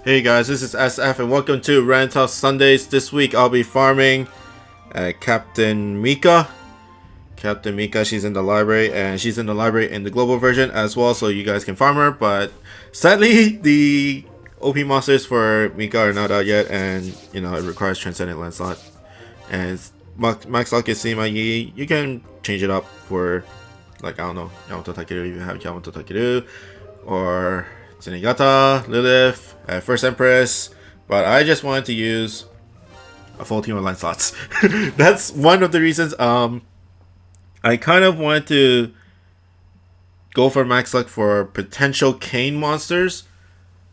Hey guys, this is SF and welcome to Rantoff Sundays. This week I'll be farming Captain Mica. Captain Mica, she's in the library, and she's in the library in the global version as well, so you guys can farm her. But sadly, the OP monsters for Mica are not out yet, and you know, it requires Transcendent Lancelot. And Max Luck is Sima Yi. You can change it up for, like, I don't know, Yamato Takeru. You have Yamato Takeru, or Tsunigata, Lilith, First Empress, but I just wanted to use a full team of Lancelots. That's one of the reasons. I kind of wanted to go for max luck for potential Kane monsters,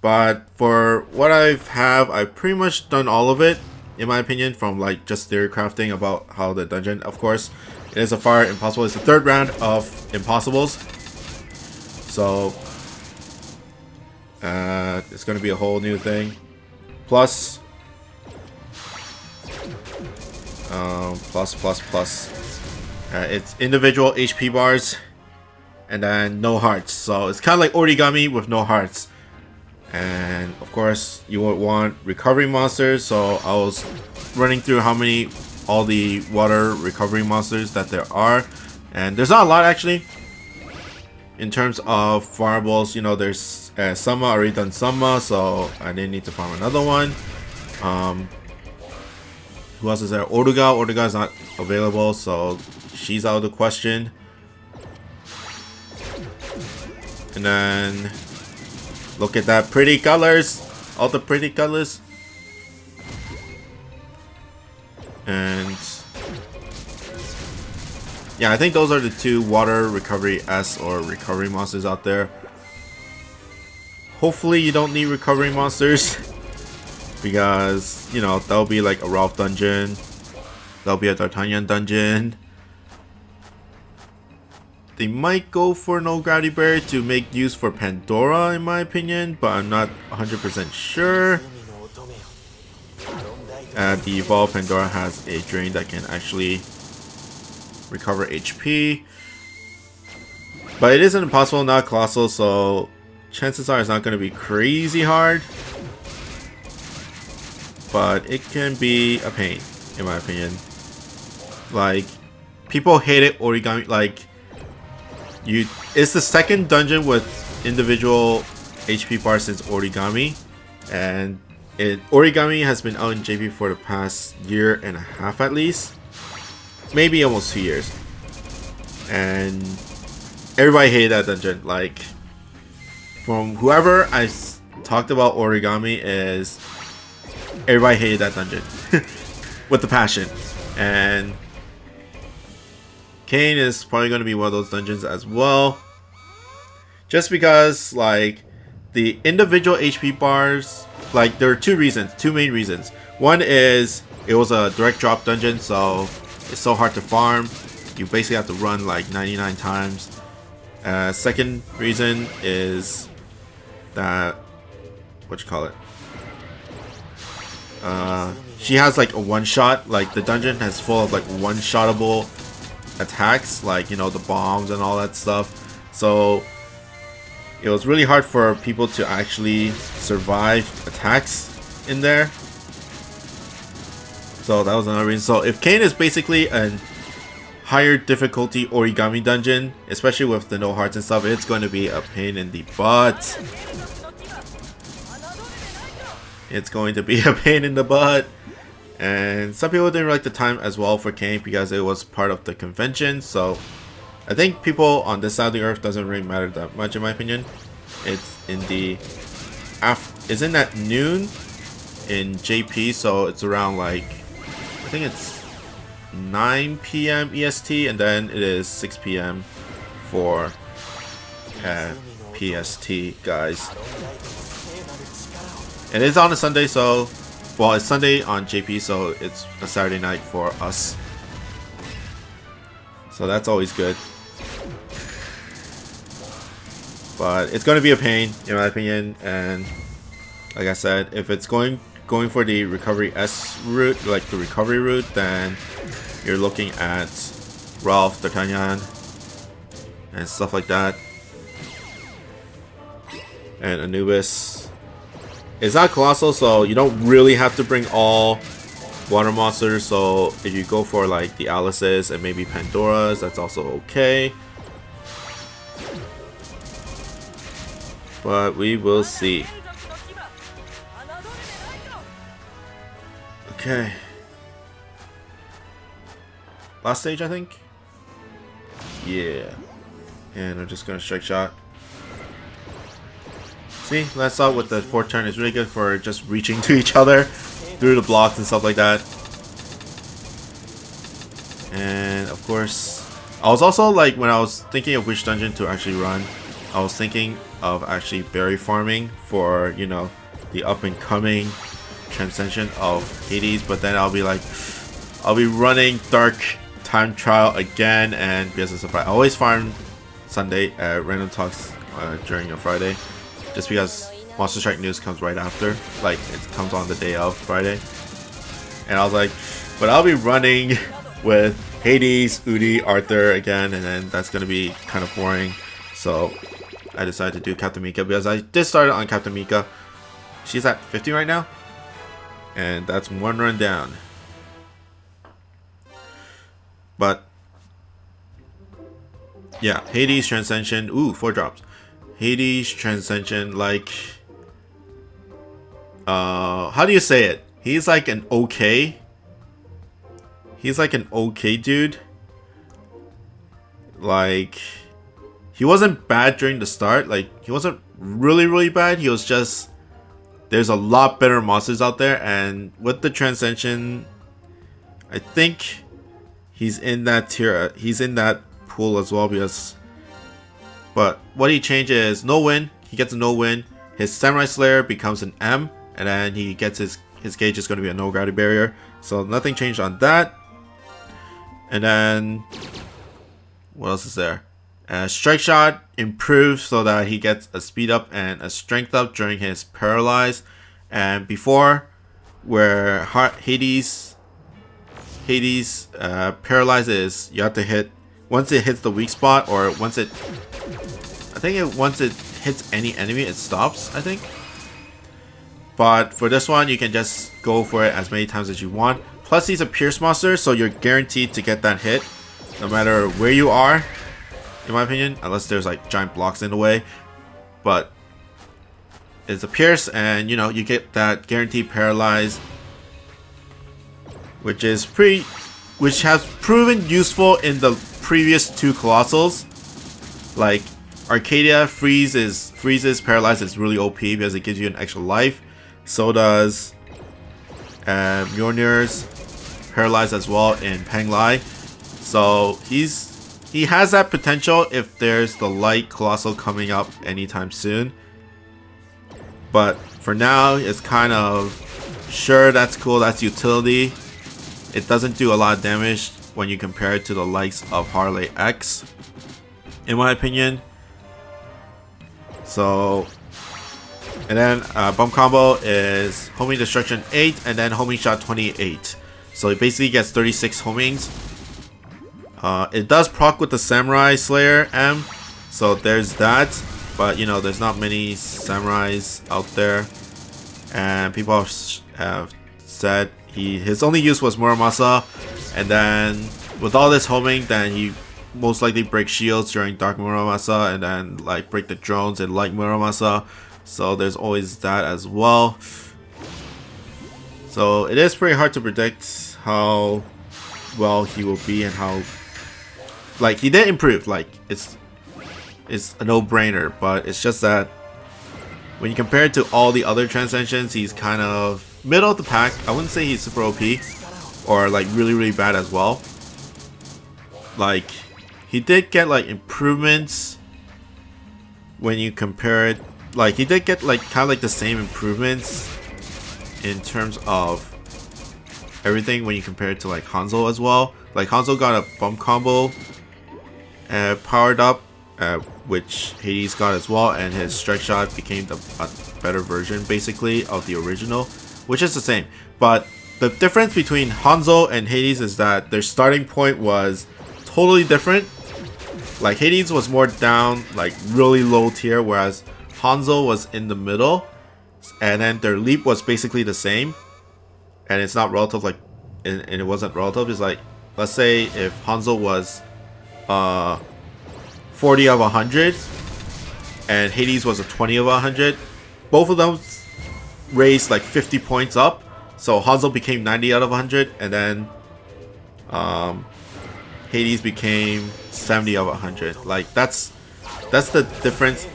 but for what I've pretty much done all of it, in my opinion, from like just theory crafting about how the dungeon, of course, it is a far impossible. It's the third round of impossibles, so it's going to be a whole new thing. Plus, it's individual HP bars and then no hearts. So it's kind of like origami with no hearts. And of course, you would want recovery monsters. So I was running through all the water recovery monsters that there are. And there's not a lot actually. In terms of farmables, you know, there's Sama, already done Sama, so I didn't need to farm another one. Who else is there? Oruga. Oruga is not available, so she's out of the question. And then look at that pretty colors, all the pretty colors. And yeah, I think those are the two water recovery S or recovery monsters out there. Hopefully you don't need recovery monsters, because, you know, that'll be like a Ralph dungeon, that'll be a D'Artagnan dungeon. They might go for no gravity barrier to make use for Pandora, in my opinion, but I'm not 100% sure. The evolved Pandora has a drain that can actually recover HP, but it isn't impossible, not colossal, so chances are it's not going to be crazy hard, but it can be a pain, in my opinion. Like, people hate it origami, like, it's the second dungeon with individual HP bars since origami, and origami has been out in JP for the past year and a half at least. Maybe almost 2 years, and everybody hated that dungeon. Like, from whoever I talked about origami, is everybody hated that dungeon with the passion. And Kane is probably going to be one of those dungeons as well, just because, like, the individual HP bars, like, there are two main reasons. One is it was a direct drop dungeon, so it's so hard to farm. You basically have to run like 99 times. Second reason is that, she has like a one-shot, like the dungeon has full of like one-shottable attacks, like, you know, the bombs and all that stuff. So it was really hard for people to actually survive attacks in there. So that was another reason. So if Kane is basically a higher difficulty origami dungeon, especially with the no hearts and stuff, it's going to be a pain in the butt. It's going to be a pain in the butt. And some people didn't like the time as well for Kane because it was part of the convention. So I think people on this side of the earth doesn't really matter that much, in my opinion. It's in the it's in at noon in JP, so it's around like, I think it's 9 p.m. EST, and then it is 6 p.m. for PST, guys. And it's on a Sunday, so, well, it's Sunday on JP, so it's a Saturday night for us. So that's always good. But it's going to be a pain, in my opinion, and like I said, if it's going for the recovery S route, like the recovery route, then you're looking at Ralph, D'Artagnan, and stuff like that. And Anubis. It's not colossal, so you don't really have to bring all water monsters. So if you go for like the Alice's and maybe Pandora's, that's also okay. But we will see. Okay. Last stage, I think? Yeah. And I'm just gonna strike shot. See, let's start with the 4th turn. It's really good for just reaching to each other through the blocks and stuff like that. And of course, I was also like, when I was thinking of which dungeon to actually run, I was thinking of actually berry farming for, you know, the up and coming Transcension of Hades. But then I'll be like, I'll be running Dark Time Trial again, and because it's a Friday, I always farm Sunday at Random Talks during a Friday, just because Monster Strike news comes right after, like it comes on the day of Friday. And I was like, but I'll be running with Hades, Udi, Arthur again, and then that's gonna be kind of boring. So I decided to do Captain Mica because I did start on Captain Mica. She's at 50 right now, and that's 1 run down. But yeah, Hades Transcension. Ooh, 4 drops. Hades Transcension, like, how do you say it? He's like an okay. He's like an okay dude. Like, he wasn't bad during the start. Like, he wasn't really bad. He was just, there's a lot better monsters out there, and with the Transcension, I think he's in that tier. He's in that pool as well, because, but what he changes, no win. He gets a no win. His Samurai Slayer becomes an M, and then he gets his gauge is going to be a no gravity barrier. So nothing changed on that. And then what else is there? Strike Shot improves so that he gets a speed up and a strength up during his paralyze. And before, where Hades paralyzes, you have to hit, once it hits the weak spot, or once it, I think once it hits any enemy, it stops, I think. But for this one, you can just go for it as many times as you want. Plus, he's a Pierce monster, so you're guaranteed to get that hit, no matter where you are, in my opinion, unless there's like giant blocks in the way. But it's a Pierce, and you know, you get that guaranteed paralyze, which has proven useful in the previous 2 Colossals. Like Arcadia freezes paralyze is really OP because it gives you an extra life. So does Mjolnir's paralyze as well in Penglai. So he has that potential if there's the light Colossal coming up anytime soon. But for now, it's kind of, sure, that's cool, that's utility. It doesn't do a lot of damage when you compare it to the likes of Harley X, in my opinion. So, and then Bump Combo is Homing Destruction 8 and then Homing Shot 28. So it basically gets 36 homings. It does proc with the Samurai Slayer M, so there's that. But you know, there's not many samurais out there, and people have said his only use was Muramasa, and then with all this homing, then he most likely break shields during Dark Muramasa, and then like break the drones in Light Muramasa. So there's always that as well. So it is pretty hard to predict how well he will be, and how, like, he did improve. Like, it's a no-brainer, but it's just that when you compare it to all the other Transcensions, he's kind of middle of the pack. I wouldn't say he's super OP or like really bad as well. Like, he did get like improvements when you compare it. Like, he did get like kind of like the same improvements in terms of everything when you compare it to like Hanzo as well. Like, Hanzo got a bump combo powered up, which Hades got as well, and his strike shot became a better version basically of the original, which is the same. But the difference between Hanzo and Hades is that their starting point was totally different. Like, Hades was more down, like really low tier, whereas Hanzo was in the middle. and then their leap was basically the same, and it's not relative, like, and it wasn't relative. It's like, let's say if Hanzo was 40 of 100 and Hades was a 20 of 100, both of them raised like 50 points up, so Hanzo became 90 out of 100, and then Hades became 70 of 100. Like, that's the difference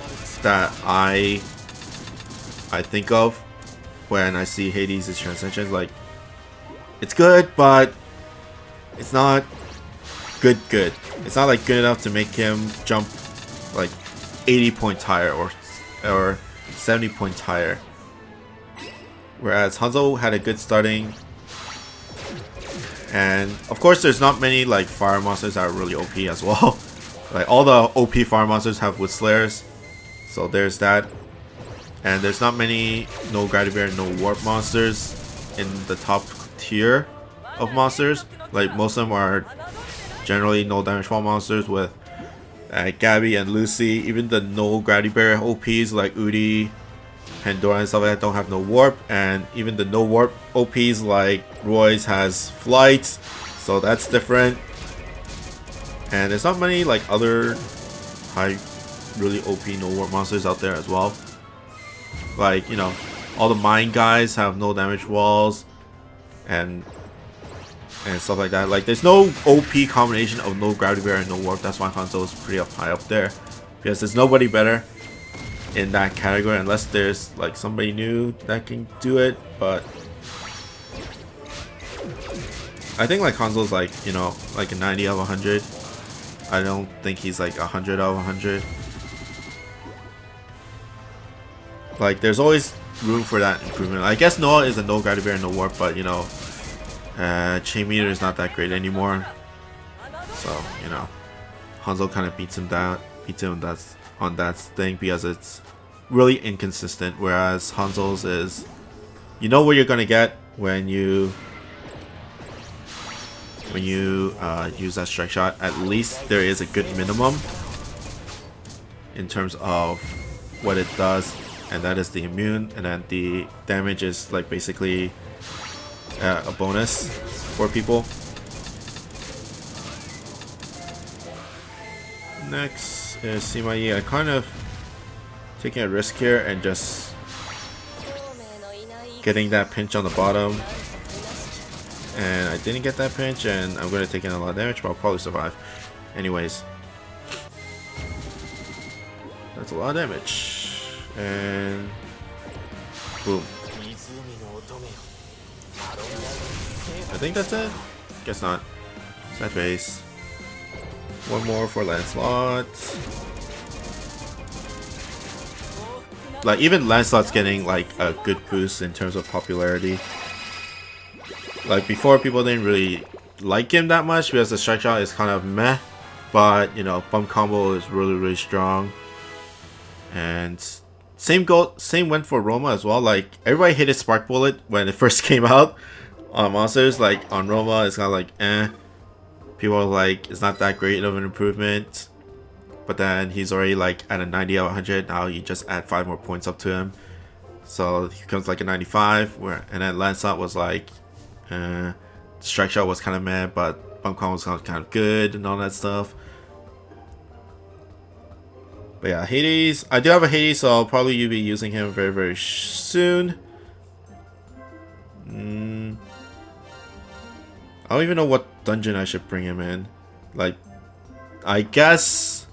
that I think of when I see Hades' transitions. Like, it's good, but it's not good. It's not like good enough to make him jump like 80 points higher or 70 points higher. Whereas Hanzo had a good starting, and of course there's not many like fire monsters that are really OP as well. Like, all the OP fire monsters have wood slayers, so there's that. And there's not many no gravity bear, no warp monsters in the top tier of monsters. Like, most of them are generally no damage fall monsters with Gabby and Lucy. Even the no gravity bear OPs like Udi, Pandora and stuff like that don't have no warp, and even the no warp OPs like Roy's has flight, so that's different. And there's not many like other high, really OP no warp monsters out there as well. Like, you know, all the mine guys have no damage walls and stuff like that. Like, there's no OP combination of no gravity bear and no warp. That's why Hanzo is pretty high up there, because there's nobody better in that category unless there's like somebody new that can do it. But I think like Hanzo's like, you know, like a 90 out of 100. I don't think he's like 100 out of 100. Like, there's always room for that improvement. I guess Noah is a no gravity bear and no warp, but you know, chain meter is not that great anymore. So, you know, Hanzo kind of beats him on that thing because it's really inconsistent. Whereas Hanzo's is, you know what you're gonna get when you use that strike shot. At least there is a good minimum in terms of what it does, and that is the immune, and then the damage is like basically a bonus for people. Next is Simai. I kind of taking a risk here and just getting that pinch on the bottom, and I didn't get that pinch, and I'm going to take in a lot of damage, but I'll probably survive anyways. That's a lot of damage, and boom. I think that's it. Guess not. Sad face. One more for Lancelot. Like, even Lancelot's getting like a good boost in terms of popularity. Like, before, people didn't really like him that much because the strike shot is kind of meh, but you know, bump combo is really strong. And same went for Roma as well. Like, everybody hated Spark Bullet when it first came out on monsters. Like, on Roma, it's kind of like eh. People are like, it's not that great of an improvement. But then he's already like at a 90 out of 100. Now you just add 5 more points up to him, so he becomes like a 95. And then Lancelot was like, strike shot was kind of meh, but bump combo was kind of good and all that stuff. But yeah, Hades. I do have a Hades, so I'll probably be using him very soon. I don't even know what dungeon I should bring him in. Like, I guess,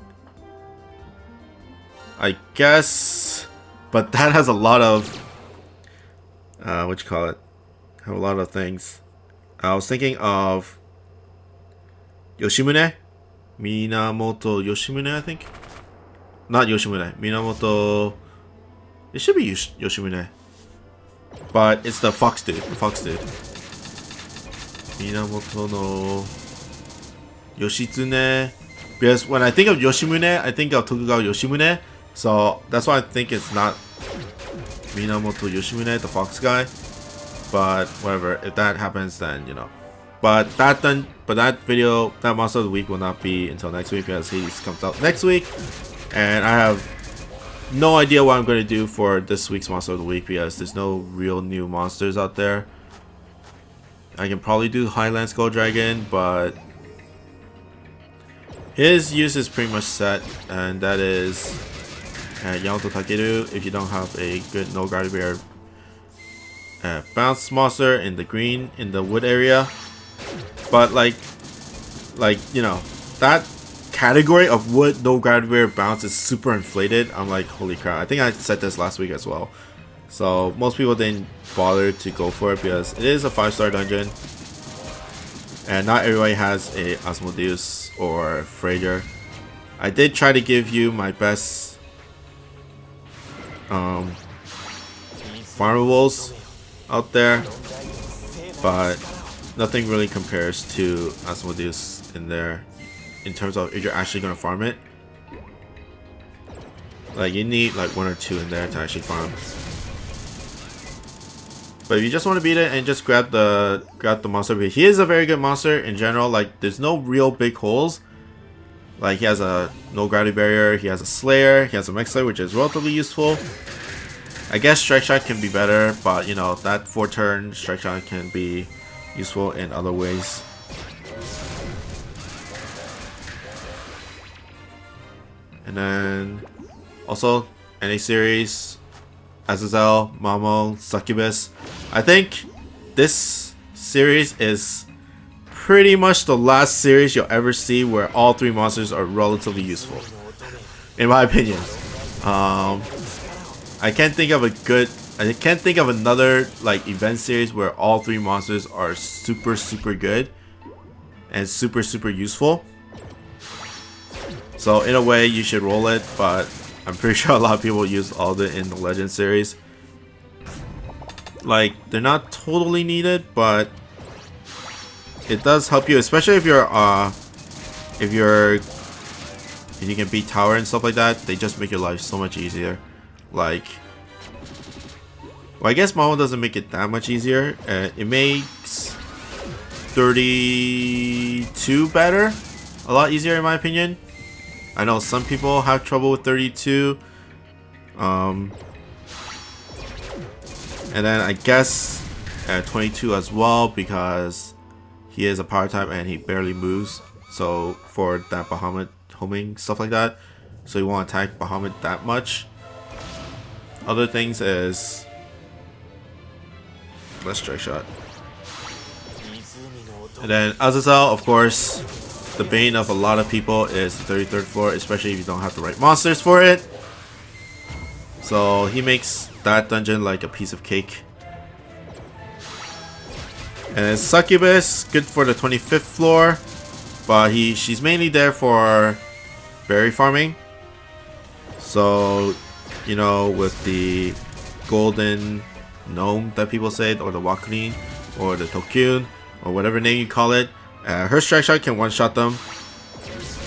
but that has a lot of what you call it? Have a lot of things. I was thinking of Yoshimune, Minamoto Yoshimune, I think. Not Yoshimune, Minamoto. It should be Yoshimune, but it's the fox dude. Minamoto no Yoshitsune. Because when I think of Yoshimune, I think of Tokugawa Yoshimune. So that's why I think it's not Minamoto Yoshimune, the fox guy. But whatever, if that happens, then you know. But that video, that monster of the week will not be until next week because he comes out next week, and I have no idea what I'm going to do for this week's monster of the week because there's no real new monsters out there. I can probably do Highland Skull Dragon, but his use is pretty much set, and that is Yamato Takeru if you don't have a good no Gravity Bear bounce monster in the green in the wood area. But like you know, that category of wood no Gravity Bear bounce is super inflated. I'm like, holy crap. I think I said this last week as well. So most people didn't bother to go for it because it is a 5-star dungeon. And not everybody has a Asmodeus or Fraser. I did try to give you my best farmables out there, but nothing really compares to Asmodeus in there in terms of if you're actually going to farm it. Like, you need like 1 or 2 in there to actually farm. But if you just want to beat it and just grab the monster, he is a very good monster in general. Like, there's no real big holes. Like, he has a no gravity barrier, he has a Slayer, he has a Mech Slayer, which is relatively useful. I guess Strike Shot can be better, but you know, that 4-turn Strike Shot can be useful in other ways. And then also NA series, Azazel, Mamo, Succubus. I think this series is pretty much the last series you'll ever see where all 3 monsters are relatively useful, in my opinion. I can't think of another like event series where all 3 monsters are super good and super useful. So in a way you should roll it, but I'm pretty sure a lot of people use all of it in the Legend series. Like, they're not totally needed, but it does help you, especially if you can beat tower and stuff like that. They just make your life so much easier. Like, well, I guess Mamo doesn't make it that much easier. It makes 32 better, a lot easier in my opinion. I know some people have trouble with 32. And then I guess 22 as well, because he is a power type and he barely moves. So for that Bahamut homing, stuff like that. So you won't attack Bahamut that much. Other things is less Strike Shot. And then Azazel, of course, the bane of a lot of people is the 33rd floor, especially if you don't have the right monsters for it. So he makes that dungeon like a piece of cake. And then Succubus, good for the 25th floor, but she's mainly there for berry farming. So, you know, with the golden gnome that people say, or the Wakunin, or the Tokyun, or whatever name you call it, her Strike Shot can one-shot them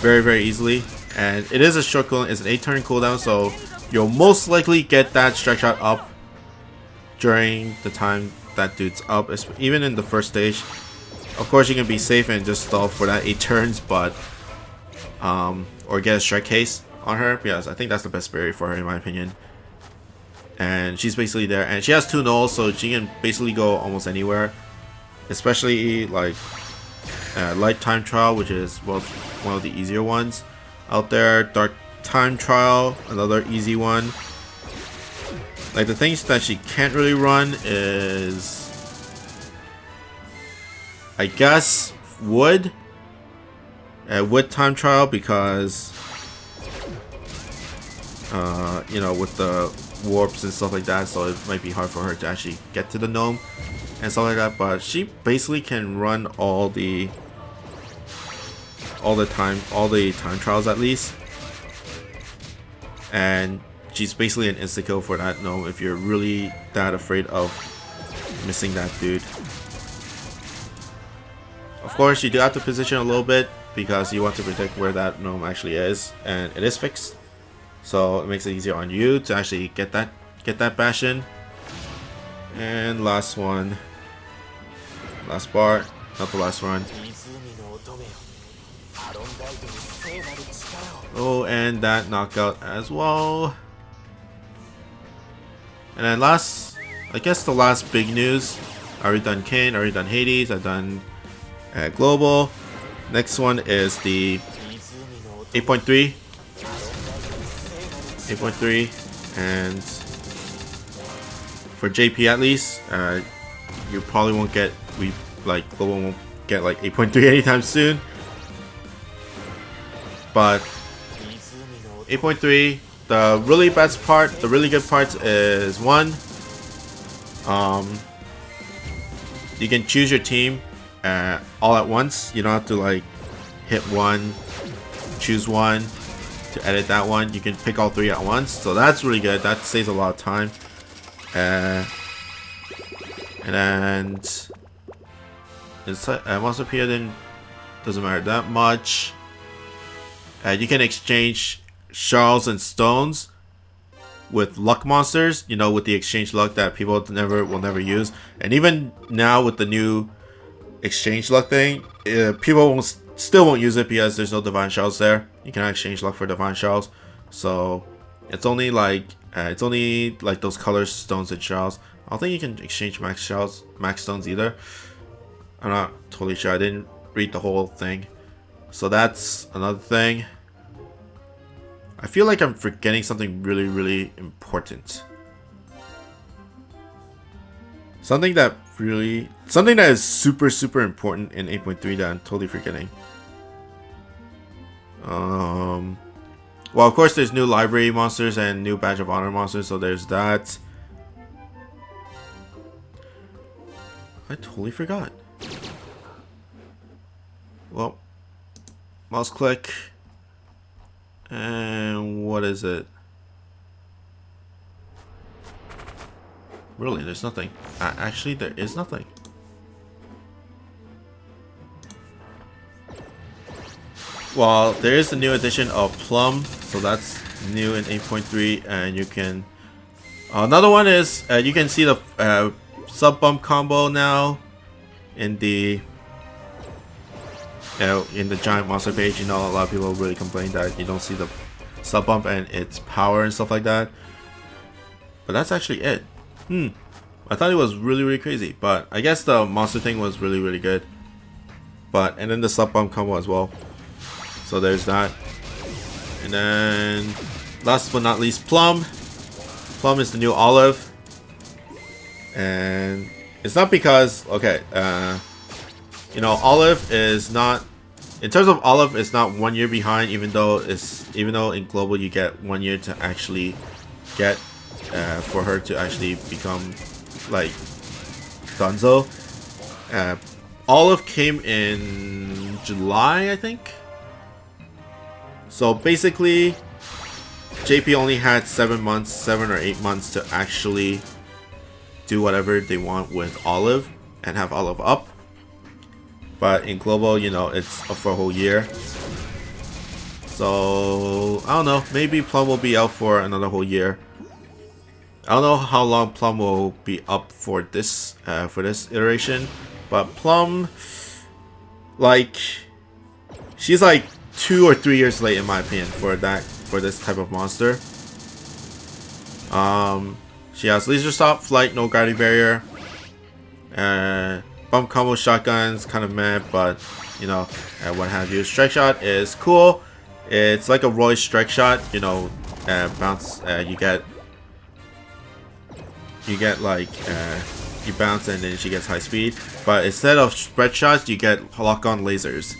very easily. And it is a short cooldown, it's an 8-turn cooldown, so you'll most likely get that Strike Shot up during the time that dude's up, even in the first stage. Of course, you can be safe and just stall for that 8 turns, but or get a strike case on her, because I think that's the best berry for her in my opinion. And she's basically there, and she has 2 nulls, so she can basically go almost anywhere, especially like Light Time Trial, which is, well, one of the easier ones out there. Dark Time Trial, another easy one. Like, the things that she can't really run is, I guess, Wood Time Trial, because you know, with the warps and stuff like that, so it might be hard for her to actually get to the gnome and stuff like that. But she basically can run all the time trials at least, and she's basically an insta kill for that gnome if you're really that afraid of missing that dude. Of course, you do have to position a little bit because you want to protect where that gnome actually is, and it is fixed, so it makes it easier on you to actually get that bash in. And last one, last bar, not the last one. Oh, and that knockout as well. And then I guess the last big news. I already done Kane, I already done Hades, I've done Global. Next one is the 8.3. 8.3, and for JP at least, you probably won't get, Global won't get like 8.3 anytime soon. But 8.3, the really best part, the really good parts is one, you can choose your team all at once. You don't have to like hit one, choose one to edit that one. You can pick all three at once, so that's really good. That saves a lot of time. And it's Monster P doesn't matter that much. You can exchange shells and stones with luck monsters, you know, with the exchange luck that people will never use. And even now with the new exchange luck thing, people still won't use it because there's no divine shells there. You cannot exchange luck for divine shells, so it's only like those color stones and shells. I don't think you can exchange max stones either. I'm not totally sure. I didn't read the whole thing, so that's another thing. I feel like I'm forgetting something really important. Something that is super important in 8.3 that I'm totally forgetting. Well, of course there's new library monsters and new badge of honor monsters, so there's that. I totally forgot. Well, mouse click. And what is it? Really, there's nothing. Actually, there is nothing. Well, there is the new edition of Plum, so that's new in 8.3, and you can. Another one is you can see the sub bump combo now in the. In the giant monster page. You know, a lot of people really complain that you don't see the sub bump and its power and stuff like that. But that's actually it. I thought it was really crazy, but I guess the monster thing was really good. And then the sub bump combo as well. So there's that. And then last but not least, Plum. Plum is the new Olive. And it's not because you know, Olive is not, in terms of Olive, it's not 1 year behind, even though in Global you get 1 year to actually get for her to actually become like Dunzo. Olive came in July, I think. So basically, JP only had 7 or 8 months to actually do whatever they want with Olive and have Olive up. But in Global, you know, it's for a whole year. So I don't know. Maybe Plum will be out for another whole year. I don't know how long Plum will be up for this iteration. But Plum, like, she's like 2 or 3 years late in my opinion for this type of monster. She has laser stop, flight, no guarding barrier. Bump combo shotguns, kind of meh, but you know, what have you. Strike shot is cool. It's like a Roy's strike shot, you know, bounce. You bounce and then she gets high speed. But instead of spread shots, you get lock on lasers.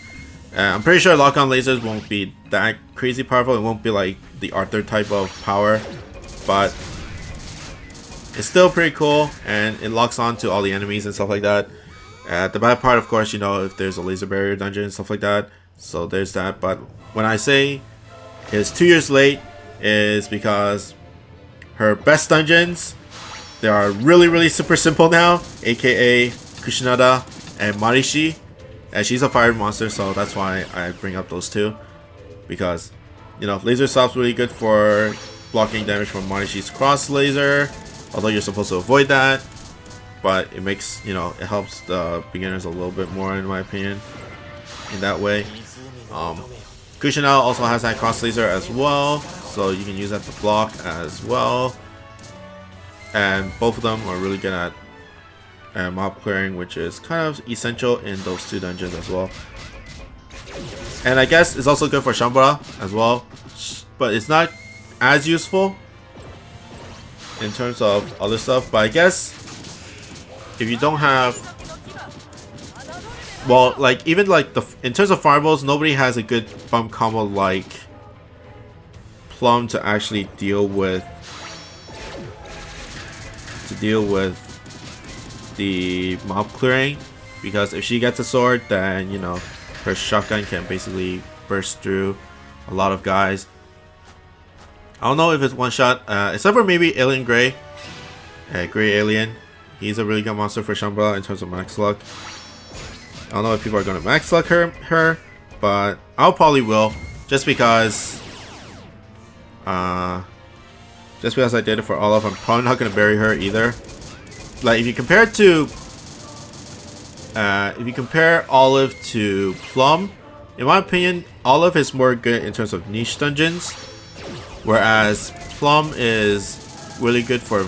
I'm pretty sure lock on lasers won't be that crazy powerful. It won't be like the Arthur type of power, but it's still pretty cool, and it locks on to all the enemies and stuff like that. The bad part, of course, you know, if there's a laser barrier dungeon and stuff like that. So there's that. But when I say it's 2 years late, is because her best dungeons, they are really super simple now, aka Kushinada and Marishi. And she's a fire monster, so that's why I bring up those two. Because, you know, laser stop's really good for blocking damage from Marishi's cross laser, although you're supposed to avoid that. But it makes, you know, it helps the beginners a little bit more, in my opinion, in that way. Kushinada also has that cross laser as well, so you can use that to block as well. and both of them are really good at mob clearing, which is kind of essential in those 2 dungeons as well. And I guess it's also good for Shambhala as well, but it's not as useful in terms of other stuff. But I guess if you don't have, well, like even like in terms of farmables, nobody has a good bump combo like Plum to actually deal with the mob clearing, because if she gets a sword, then you know her shotgun can basically burst through a lot of guys. I don't know if it's one shot, except for maybe Alien Grey, Grey Alien. He's a really good monster for Shambhala in terms of max luck. I don't know if people are gonna max luck her, but I'll probably will, just because I did it for Olive. I'm probably not gonna bury her either. Like if you compare it to Olive to Plum, in my opinion, Olive is more good in terms of niche dungeons, whereas Plum is really good for a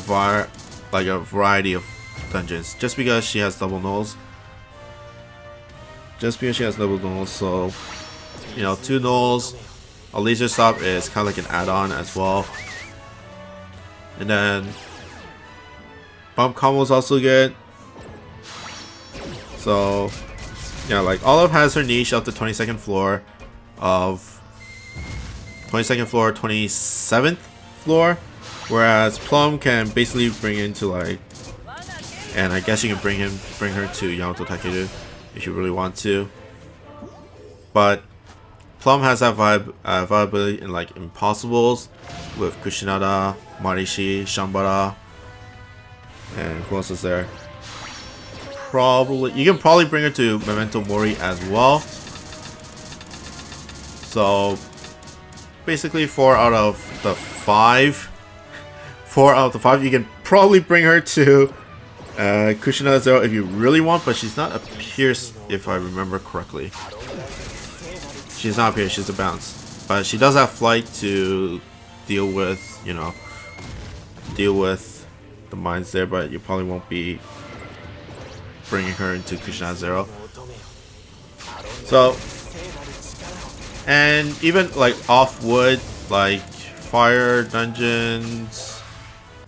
variety of dungeons, just because she has double nulls. So you know, 2 nulls, a laser stop is kind of like an add-on as well. And then bump combo is also good. So yeah, like Olive has her niche up to 22nd floor, 27th floor, whereas Plum can basically bring into like, and I guess you can bring her to Yamato Takeru if you really want to. But Plum has that viability in like Impossibles with Kushinada, Marishi, Shambhala, and who else is there? You can probably bring her to Memento Mori as well. So basically 4 out of the 5 you can probably bring her to Kushinada Zero if you really want, but she's not a Pierce if I remember correctly. She's not a Pierce, she's a bounce. But she does have flight to deal with, you know, the mines there, but you probably won't be bringing her into Kushinada Zero. So, and even like off wood, like fire dungeons,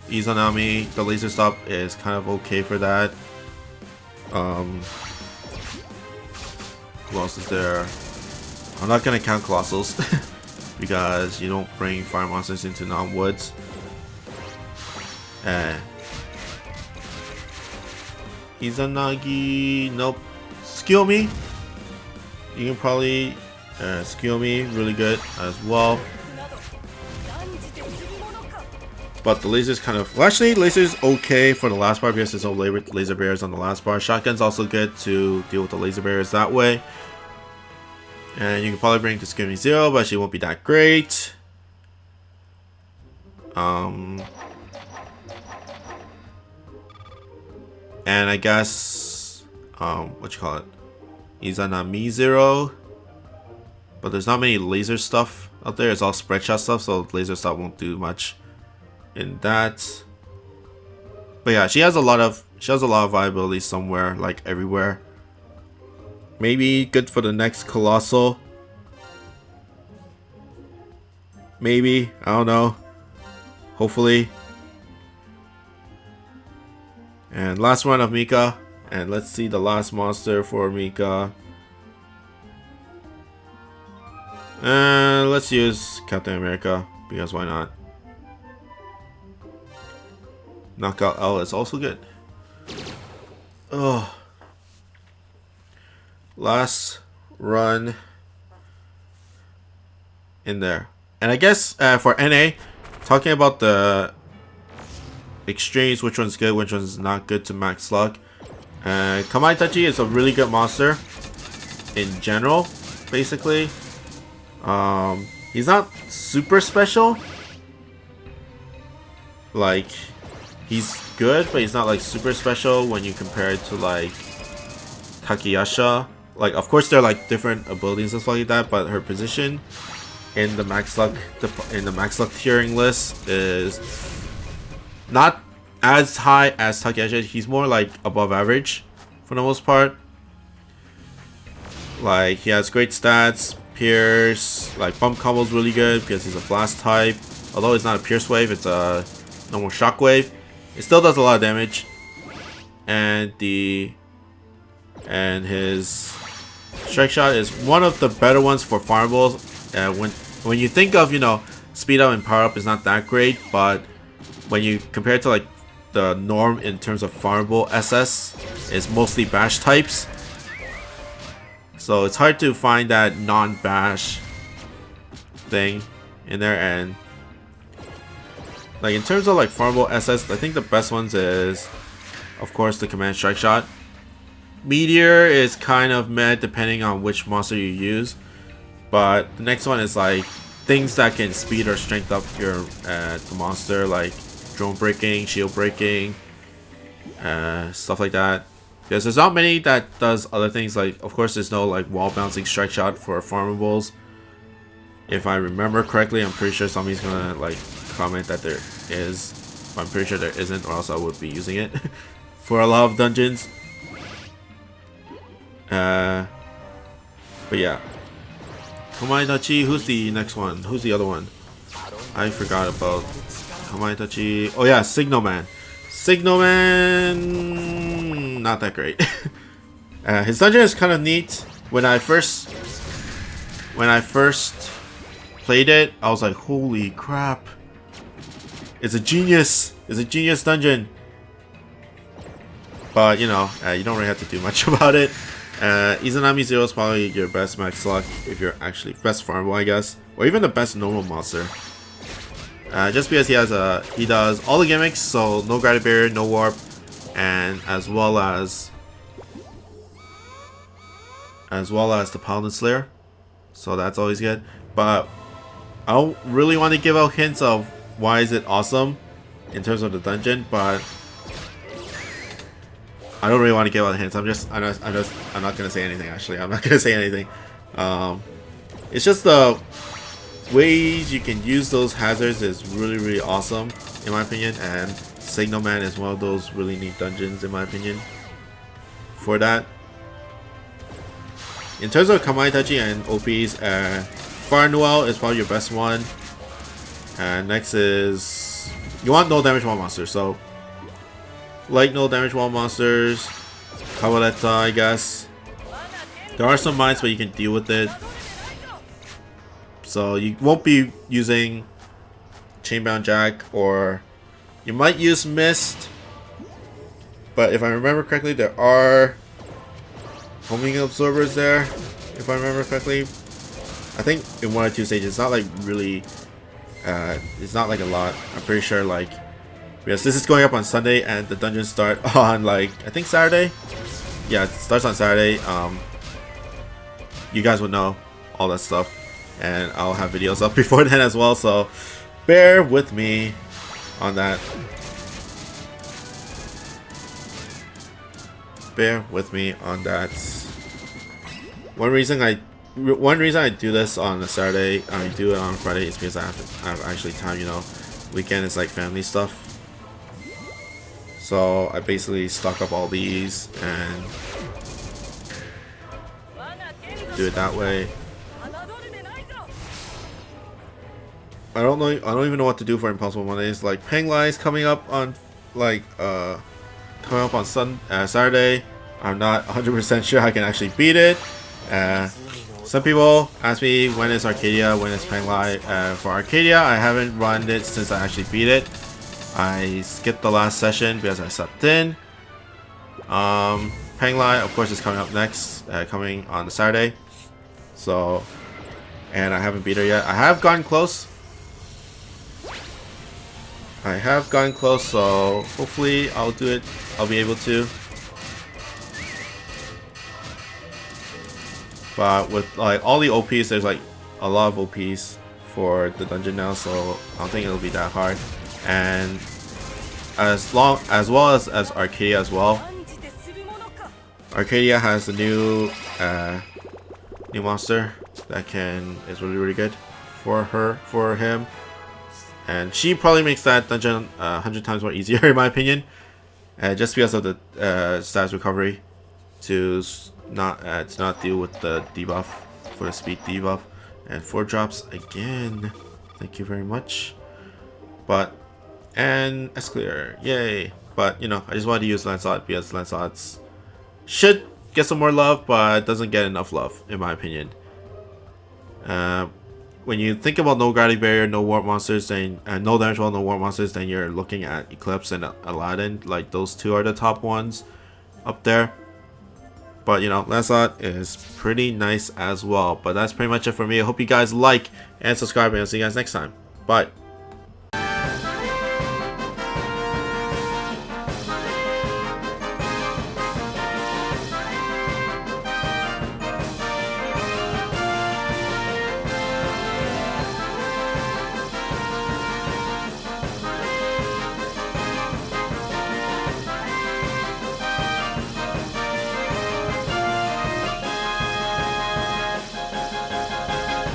Izanami, the laser stop is kind of okay for that. Who else is there? I'm not gonna count Colossals because you don't bring fire monsters into non-woods. Izanagi, nope. Skill Me, you can probably Skill Me, really good as well. But the laser's kind of, well, actually laser's okay for the last bar because there's no laser barriers on the last bar. Shotgun's also good to deal with the laser barriers that way. And you can probably bring to Skill Me Zero, but she won't be that great. And I guess what you call it, Izanami Zero, but there's not many laser stuff out there. It's all spread shot stuff, so laser stuff won't do much in that. But yeah, she has a lot of viability somewhere, like everywhere. Maybe good for the next Colossal. Maybe, I don't know. Hopefully. And last run of Mica, and let's see the last monster for Mica. And let's use Captain America, because why not? Knockout L is also good. Oh, last run in there. And I guess for NA, talking about the extremes, which one's good, which one's not good to max luck. Kamaitachi is a really good monster in general, basically. He's not super special. Like, he's good, but he's not like super special when you compare it to like Takayasha. Like, of course, they're like different abilities and stuff like that, but her position in the max luck tiering list is not as high as Takeshi. He's more like above average for the most part. Like, he has great stats. Pierce, like bump combo's really good because he's a blast type. Although it's not a pierce wave, it's a normal shock wave. It still does a lot of damage. And his strike shot is one of the better ones for farmables. When you think of, you know, speed up and power up is not that great, but when you compare it to like the norm in terms of farmable SS, is mostly bash types. So it's hard to find that non-bash thing in there. And like in terms of like farmable SS, I think the best ones is, of course, the command strike shot. Meteor is kind of meh depending on which monster you use, but the next one is like things that can speed or strength up your the monster, like drone breaking, shield breaking, stuff like that. Because there's not many that does other things. Like, of course, there's no like wall bouncing strike shot for farmables. If I remember correctly, I'm pretty sure somebody's gonna like comment that there is. But I'm pretty sure there isn't, or else I would be using it for a lot of dungeons. But yeah. Kamaitachi, who's the next one? Who's the other one? I forgot about Kamaitachi. Oh yeah, Signal Man. Signal Man, not that great. His dungeon is kind of neat. When I first played it, I was like, holy crap. It's a genius. It's a genius dungeon. But you know, you don't really have to do much about it. Izanami Zero is probably your best max luck if you're actually best farmable, I guess, or even the best normal monster. Just because he does all the gimmicks, so no gravity barrier, no warp, and as well as the Paladin Slayer, so that's always good. But I don't really want to give out hints of why is it awesome in terms of the dungeon, but I don't really want to give out hints. I'm not gonna say anything. Actually, I'm not gonna say anything. It's just the ways you can use those hazards is really awesome in my opinion, and Signal Man is one of those really neat dungeons in my opinion for that. In terms of Kamaitachi and OPs, Fire Noel is probably your best one. And next is, you want no damage wall monsters, so like no damage wall monsters, Cavaletta, I guess. There are some mines, but you can deal with it. So you won't be using Chainbound Jack, or you might use Mist. But if I remember correctly, there are homing absorbers there. If I remember correctly, I think in 1 or 2 stages. It's not like really. It's not like a lot. I'm pretty sure like. Yes, this is going up on Sunday, and the dungeons start on like I think Saturday. Yeah, it starts on Saturday. You guys would know all that stuff, and I'll have videos up before then as well. So bear with me on that. Bear with me on that. One reason I do this on a Saturday, I do it on Friday, is because I have actually time. You know, weekend is like family stuff. So I basically stock up all these and do it that way. I don't even know what to do for Impossible Mondays. Like Penglai is coming up on Saturday. I'm not 100% sure I can actually beat it. Some people ask me when is Arcadia, when is Penglai. For Arcadia, I haven't run it since I actually beat it. I skipped the last session because I slept in. Penglai, of course, is coming up next, coming on the Saturday. So, and I haven't beat her yet. I have gotten close. So hopefully I'll do it. I'll be able to. But with like all the OPs, there's like a lot of OPs for the dungeon now, so I don't think it'll be that hard. And as well as Arcadia as well. Arcadia has the new monster that is really good for him. And she probably makes that dungeon 100 times more easier in my opinion. Just because of the status recovery to not deal with the debuff for the speed debuff. And 4 drops again. Thank you very much. And Escalator, yay! But you know, I just wanted to use Lancelot because Lancelot's should get some more love, but doesn't get enough love in my opinion. When you think about no gravity barrier, no warp monsters, then no damage wall, no warp monsters, then you're looking at Eclipse and Aladdin. Like those two are the top ones up there. But you know, Lancelot is pretty nice as well. But that's pretty much it for me. I hope you guys like and subscribe, and I'll see you guys next time. Bye.